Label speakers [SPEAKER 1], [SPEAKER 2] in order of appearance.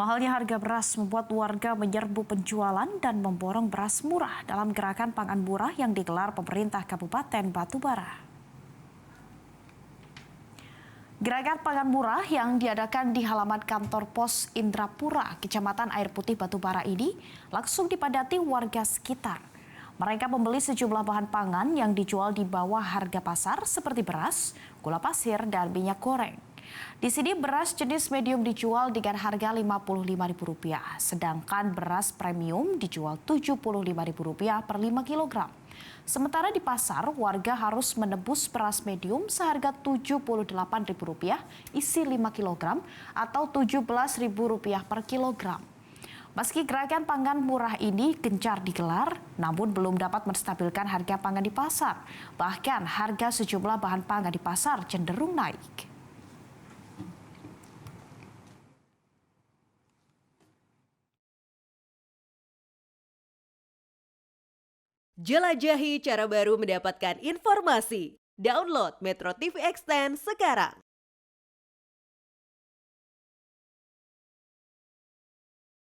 [SPEAKER 1] Mahalnya harga beras membuat warga menyerbu penjualan dan memborong beras murah dalam gerakan pangan murah yang digelar pemerintah Kabupaten Batubara. Gerakan pangan murah yang diadakan di halaman kantor pos Indrapura, Kecamatan Air Putih Batubara ini langsung dipadati warga sekitar. Mereka membeli sejumlah bahan pangan yang dijual di bawah harga pasar seperti beras, gula pasir, dan minyak goreng. Di sini beras jenis medium dijual dengan harga Rp55.000, sedangkan beras premium dijual Rp75.000 per 5 kg. Sementara di pasar, warga harus menebus beras medium seharga Rp78.000 isi 5 kg atau Rp17.000 per kilogram. Meski gerakan pangan murah ini gencar digelar, namun belum dapat menstabilkan harga pangan di pasar. Bahkan harga sejumlah bahan pangan di pasar cenderung naik.
[SPEAKER 2] Jelajahi cara baru mendapatkan informasi. Download Metro TV Extend sekarang.